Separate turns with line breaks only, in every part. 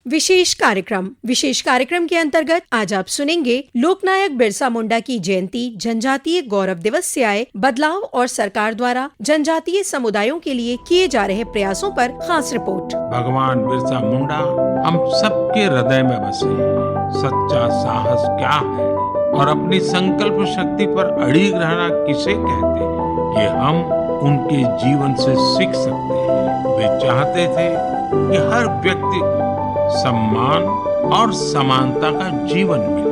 विशेष कार्यक्रम के अंतर्गत आज आप सुनेंगे लोकनायक बिरसा मुंडा की जयंती जनजातीय गौरव दिवस से आए बदलाव और सरकार द्वारा जनजातीय समुदायों के लिए किए जा रहे प्रयासों पर खास रिपोर्ट।
भगवान बिरसा मुंडा हम सबके हृदय में बसे हैं। सच्चा साहस क्या है और अपनी संकल्प शक्ति पर अड़िग रहना किसे कहते हैं, ये हम उनके जीवन से सीख सकते हैं। वे चाहते थे कि हर व्यक्ति को सम्मान और समानता का जीवन मिले।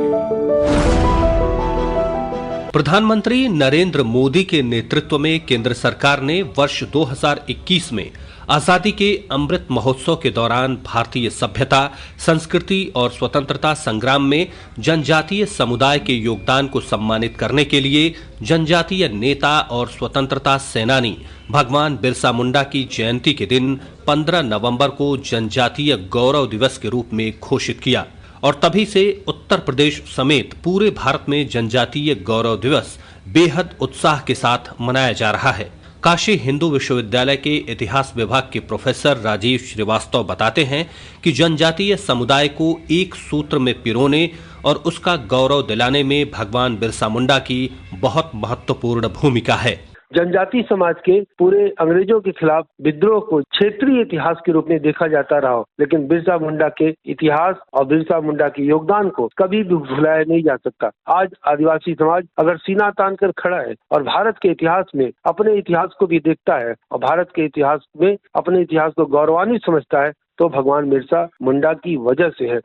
प्रधानमंत्री नरेंद्र मोदी के नेतृत्व में केंद्र सरकार ने वर्ष 2021 में आजादी के अमृत महोत्सव के दौरान भारतीय सभ्यता, संस्कृति और स्वतंत्रता संग्राम में जनजातीय समुदाय के योगदान को सम्मानित करने के लिए जनजातीय नेता और स्वतंत्रता सेनानी भगवान बिरसा मुंडा की जयंती के दिन 15 नवंबर को जनजातीय गौरव दिवस के रूप में घोषित किया और तभी से उत्तर प्रदेश समेत पूरे भारत में जनजातीय गौरव दिवस बेहद उत्साह के साथ मनाया जा रहा है। काशी हिंदू विश्वविद्यालय के इतिहास विभाग के प्रोफेसर राजीव श्रीवास्तव बताते हैं कि जनजातीय समुदाय को एक सूत्र में पिरोने और उसका गौरव दिलाने में भगवान बिरसा मुंडा की बहुत महत्वपूर्ण भूमिका है।
जनजातीय समाज के पूरे अंग्रेजों के खिलाफ विद्रोह को क्षेत्रीय इतिहास के रूप में देखा जाता रहा, लेकिन बिरसा मुंडा के इतिहास और बिरसा मुंडा के योगदान को कभी भी भुलाया नहीं जा सकता। आज आदिवासी समाज अगर सीना तान कर खड़ा है और भारत के इतिहास में अपने इतिहास को भी देखता है और भारत के इतिहास में अपने इतिहास को गौरवान्वित समझता है, तो भगवान बिरसा मुंडा की वजह से है।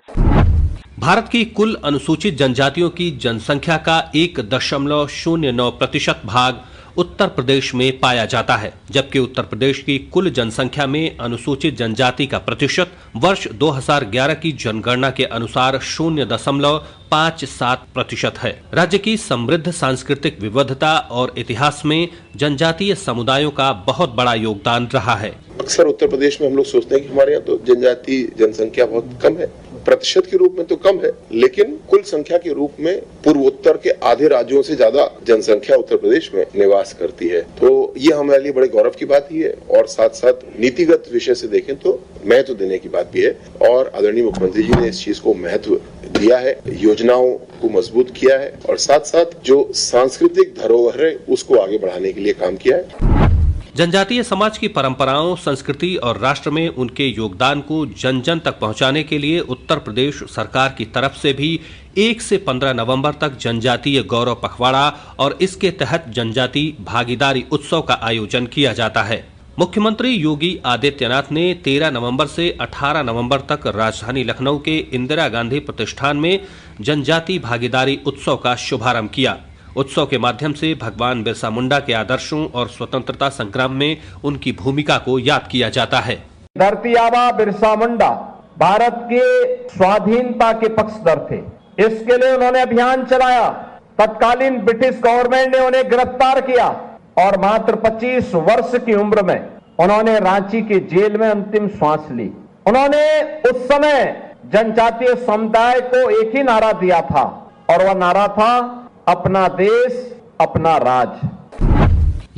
भारत की कुल अनुसूचित जनजातियों की जनसंख्या का 1.09% भाग उत्तर प्रदेश में पाया जाता है, जबकि उत्तर प्रदेश की कुल जनसंख्या में अनुसूचित जनजाति का प्रतिशत वर्ष 2011 की जनगणना के अनुसार 0.57% है। राज्य की समृद्ध सांस्कृतिक विविधता और इतिहास में जनजातीय समुदायों का बहुत बड़ा योगदान रहा है।
अक्सर उत्तर प्रदेश में हम लोग सोचते हैं कि हमारे यहाँ तो जनजाति जनसंख्या बहुत कम है, प्रतिशत के रूप में तो कम है, लेकिन कुल संख्या के रूप में पूर्वोत्तर के आधे राज्यों से ज्यादा जनसंख्या उत्तर प्रदेश में निवास करती है। तो ये हमारे लिए बड़े गौरव की बात ही है और साथ साथ नीतिगत विषय से देखें तो महत्व देने की बात भी है और आदरणीय मुख्यमंत्री जी ने इस चीज को महत्व दिया है, योजनाओं को मजबूत किया है और साथ साथ जो सांस्कृतिक धरोहर है उसको आगे बढ़ाने के लिए काम किया है।
जनजातीय समाज की परंपराओं, संस्कृति और राष्ट्र में उनके योगदान को जन जन तक पहुंचाने के लिए उत्तर प्रदेश सरकार की तरफ से भी 1 से 15 नवंबर तक जनजातीय गौरव पखवाड़ा और इसके तहत जनजाति भागीदारी उत्सव का आयोजन किया जाता है। मुख्यमंत्री योगी आदित्यनाथ ने 13 नवंबर से 18 नवंबर तक राजधानी लखनऊ के इंदिरा गांधी प्रतिष्ठान में जनजाति भागीदारी उत्सव का शुभारंभ किया। उत्सव के माध्यम से भगवान बिरसा मुंडा के आदर्शों और स्वतंत्रता संग्राम में उनकी भूमिका को याद किया जाता है।
धरती आबा बिरसा मुंडा भारत के स्वाधीनता के पक्षधर थे। इसके लिए उन्होंने अभियान चलाया। तत्कालीन ब्रिटिश गवर्नमेंट ने उन्हें गिरफ्तार किया और मात्र 25 वर्ष की उम्र में उन्होंने रांची के जेल में अंतिम श्वास ली। उन्होंने उस समय जनजातीय समुदाय को एक ही नारा दिया था और वह नारा था अपना देश अपना राज।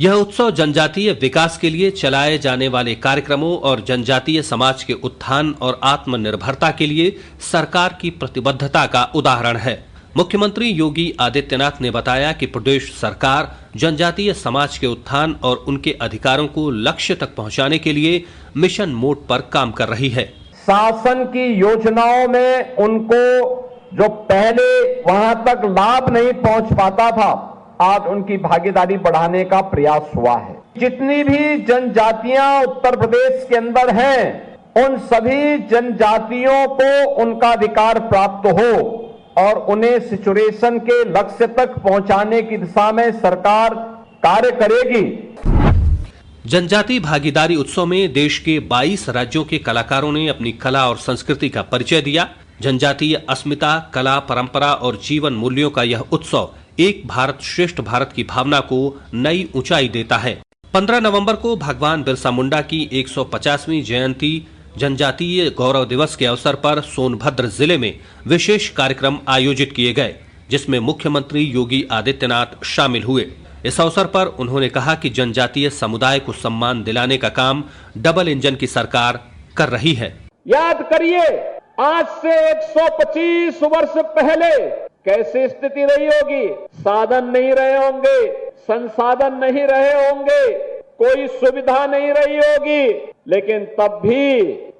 यह उत्सव जनजातीय विकास के लिए चलाए जाने वाले कार्यक्रमों और जनजातीय समाज के उत्थान और आत्मनिर्भरता के लिए सरकार की प्रतिबद्धता का उदाहरण है। मुख्यमंत्री योगी आदित्यनाथ ने बताया कि प्रदेश सरकार जनजातीय समाज के उत्थान और उनके अधिकारों को लक्ष्य तक पहुंचाने के लिए मिशन मोड पर काम कर रही है।
शासन की योजनाओं में उनको जो पहले वहां तक लाभ नहीं पहुंच पाता था, आज उनकी भागीदारी बढ़ाने का प्रयास हुआ है। जितनी भी जनजातियां उत्तर प्रदेश के अंदर हैं, उन सभी जनजातियों को उनका अधिकार प्राप्त हो और उन्हें सिचुएशन के लक्ष्य तक पहुंचाने की दिशा में सरकार कार्य करेगी।
जनजाति भागीदारी उत्सव में देश के 22 राज्यों के कलाकारों ने अपनी कला और संस्कृति का परिचय दिया। जनजातीय अस्मिता, कला, परंपरा और जीवन मूल्यों का यह उत्सव एक भारत श्रेष्ठ भारत की भावना को नई ऊंचाई देता है। 15 नवंबर को भगवान बिरसा मुंडा की 150वीं जयंती जनजातीय गौरव दिवस के अवसर पर सोनभद्र जिले में विशेष कार्यक्रम आयोजित किए गए, जिसमें मुख्यमंत्री योगी आदित्यनाथ शामिल हुए। इस अवसर पर उन्होंने कहा कि जनजातीय समुदाय को सम्मान दिलाने का काम डबल इंजन की सरकार कर रही है।
याद करिए, आज से 125 वर्ष पहले कैसी स्थिति रही होगी? साधन नहीं रहे होंगे, संसाधन नहीं रहे होंगे, कोई सुविधा नहीं रही होगी, लेकिन तब भी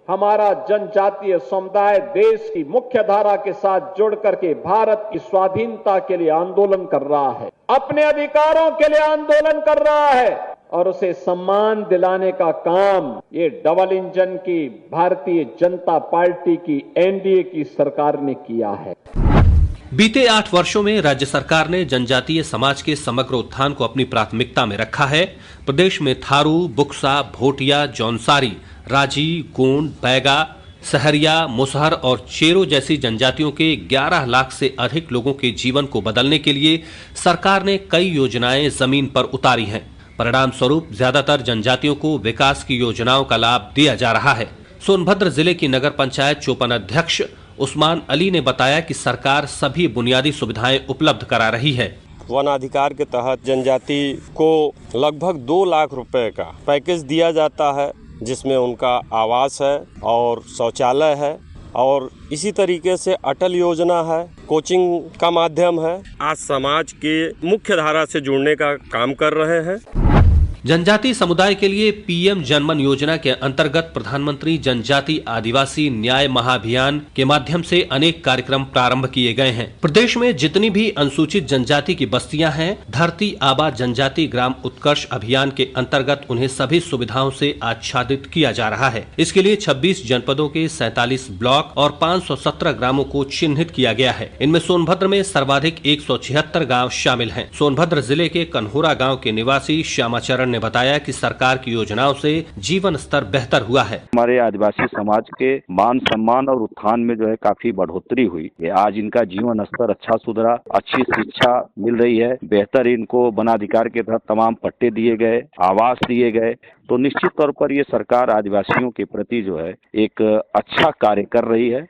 हमारा जनजातीय समुदाय देश की मुख्य धारा के साथ जुड़ करके भारत की स्वाधीनता के लिए आंदोलन कर रहा है, अपने अधिकारों के लिए आंदोलन कर रहा है और उसे सम्मान दिलाने का काम ये डबल इंजन की भारतीय जनता पार्टी की एनडीए की सरकार ने किया है।
बीते 8 वर्षों में राज्य सरकार ने जनजातीय समाज के समग्र उत्थान को अपनी प्राथमिकता में रखा है। प्रदेश में थारू, बुक्सा, भोटिया, जौनसारी, राजी, गोंड, बैगा, सहरिया, मुसहर और चेरो जैसी जनजातियों के 11 लाख से अधिक लोगों के जीवन को बदलने के लिए सरकार ने कई योजनाएं जमीन पर उतारी हैं। परिणाम स्वरूप ज्यादातर जनजातियों को विकास की योजनाओं का लाभ दिया जा रहा है। सोनभद्र जिले की नगर पंचायत चोपन अध्यक्ष उस्मान अली ने बताया कि सरकार सभी बुनियादी सुविधाएं उपलब्ध करा रही है।
वन अधिकार के तहत जनजाति को लगभग 2 लाख रुपए का पैकेज दिया जाता है, जिसमें उनका आवास है और शौचालय है और इसी तरीके से अटल योजना है, कोचिंग का माध्यम है। आज समाज के मुख्य धारा से जुड़ने का काम कर रहे हैं।
जनजाति समुदाय के लिए पीएम जनमन योजना के अंतर्गत प्रधानमंत्री जनजाति आदिवासी न्याय महाअभियान के माध्यम से अनेक कार्यक्रम प्रारंभ किए गए हैं। प्रदेश में जितनी भी अनुसूचित जनजाति की बस्तियां हैं, धरती आबा जनजाति ग्राम उत्कर्ष अभियान के अंतर्गत उन्हें सभी सुविधाओं से आच्छादित किया जा रहा है। इसके लिए 26 जनपदों के 47 ब्लॉक और 517 ग्रामों को चिन्हित किया गया है। इनमें सोनभद्र में सर्वाधिक 176 गाँव शामिल है। सोनभद्र जिले के कन्होरा गाँव के निवासी श्यामाचरण ने बताया कि सरकार की योजनाओं से जीवन स्तर बेहतर हुआ है।
हमारे आदिवासी समाज के मान सम्मान और उत्थान में जो है काफी बढ़ोतरी हुई है। आज इनका जीवन स्तर अच्छा सुधरा, अच्छी शिक्षा मिल रही है, बेहतर इनको वनाधिकार के तहत तमाम पट्टे दिए गए, आवास दिए गए। तो निश्चित तौर पर ये सरकार आदिवासियों के प्रति जो है एक अच्छा कार्य कर रही है।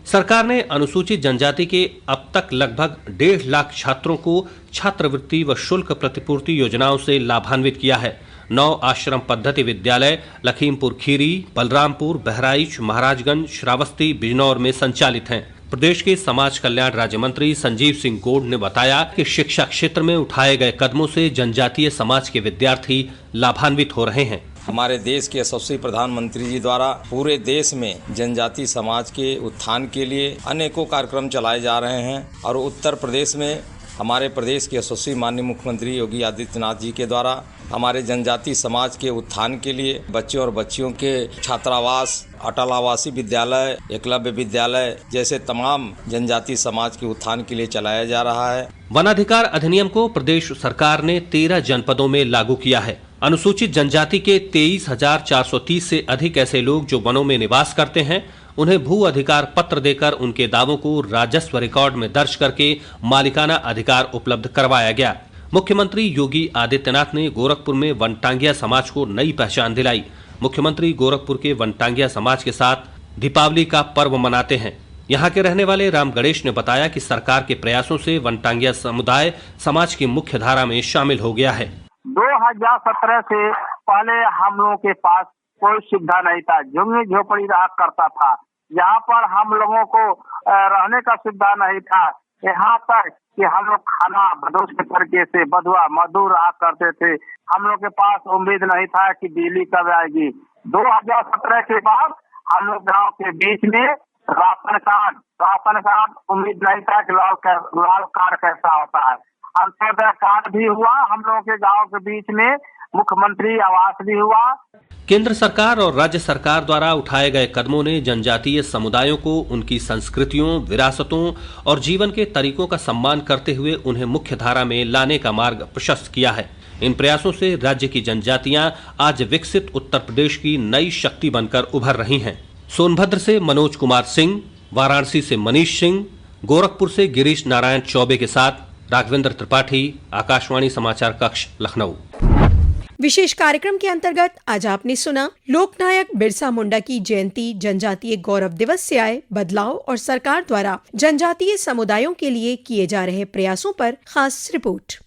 सरकार ने अनुसूचित जनजाति के अब तक लगभग 1.5 लाख छात्रों को छात्रवृत्ति व शुल्क प्रतिपूर्ति योजनाओं से लाभान्वित किया है। 9 आश्रम पद्धति विद्यालय लखीमपुर खीरी, बलरामपुर, बहराइच, महाराजगंज, श्रावस्ती, बिजनौर में संचालित हैं। प्रदेश के समाज कल्याण राज्य मंत्री संजीव सिंह गोंड ने बताया कि शिक्षा क्षेत्र में उठाए गए कदमों से जनजातीय समाज के विद्यार्थी लाभान्वित हो रहे हैं।
हमारे देश के यशस्वी प्रधानमंत्री जी द्वारा पूरे देश में जनजाति समाज के उत्थान के लिए अनेकों कार्यक्रम चलाए जा रहे हैं और उत्तर प्रदेश में हमारे प्रदेश के यशस्वी माननीय मुख्यमंत्री योगी आदित्यनाथ जी के द्वारा हमारे जनजाति समाज के उत्थान के लिए बच्चों और बच्चियों के छात्रावास, अटल आवासीय विद्यालय, एकलव्य विद्यालय जैसे तमाम जनजाति समाज के उत्थान के लिए चलाया जा रहा है।
वनाधिकार अधिनियम को प्रदेश सरकार ने 13 जनपदों में लागू किया है। अनुसूचित जनजाति के 23,430 से अधिक ऐसे लोग जो वनों में निवास करते हैं, उन्हें भू अधिकार पत्र देकर उनके दावों को राजस्व रिकॉर्ड में दर्ज करके मालिकाना अधिकार उपलब्ध करवाया गया। मुख्यमंत्री योगी आदित्यनाथ ने गोरखपुर में वनटांगिया समाज को नई पहचान दिलाई। मुख्यमंत्री गोरखपुर के वनटांगिया समाज के साथ दीपावली का पर्व मनाते हैं। यहाँ के रहने वाले राम गणेश ने बताया कि सरकार के प्रयासों से वनटांगिया समुदाय समाज की मुख्य धारा में शामिल हो गया है।
2017 से पहले हम लोगों के पास कोई सुविधा नहीं था, झुग्गी झोपड़ी रहा करता था। यहाँ पर हम लोगों को रहने का सुविधा नहीं था। यहाँ तक कि हम लोग खाना बदोश के तरीके से बधुआ मजदूर रहा करते थे। हम लोग के पास उम्मीद नहीं था कि बिजली कब आएगी। 2017 के बाद हम लोग गाँव के बीच में राशन कार्ड उम्मीद नहीं था कि लाल कार्ड कैसा होता है। अंत्योदय कार्ड भी हुआ, हम लोगों के गांव के बीच में मुख्यमंत्री आवास भी हुआ।
केंद्र सरकार और राज्य सरकार द्वारा उठाए गए कदमों ने जनजातीय समुदायों को उनकी संस्कृतियों, विरासतों और जीवन के तरीकों का सम्मान करते हुए उन्हें मुख्य धारा में लाने का मार्ग प्रशस्त किया है। इन प्रयासों से राज्य की जनजातियां आज विकसित उत्तर प्रदेश की नई शक्ति बनकर उभर रही हैं। सोनभद्र से मनोज कुमार सिंह, वाराणसी से मनीष सिंह, गोरखपुर से गिरीश नारायण चौबे के साथ राघवेंद्र त्रिपाठी, आकाशवाणी समाचार कक्ष, लखनऊ।
विशेष कार्यक्रम के अंतर्गत आज आपने सुना लोकनायक बिरसा मुंडा की जयंती, जनजातीय गौरव दिवस से आए बदलाव और सरकार द्वारा जनजातीय समुदायों के लिए किए जा रहे प्रयासों पर खास रिपोर्ट।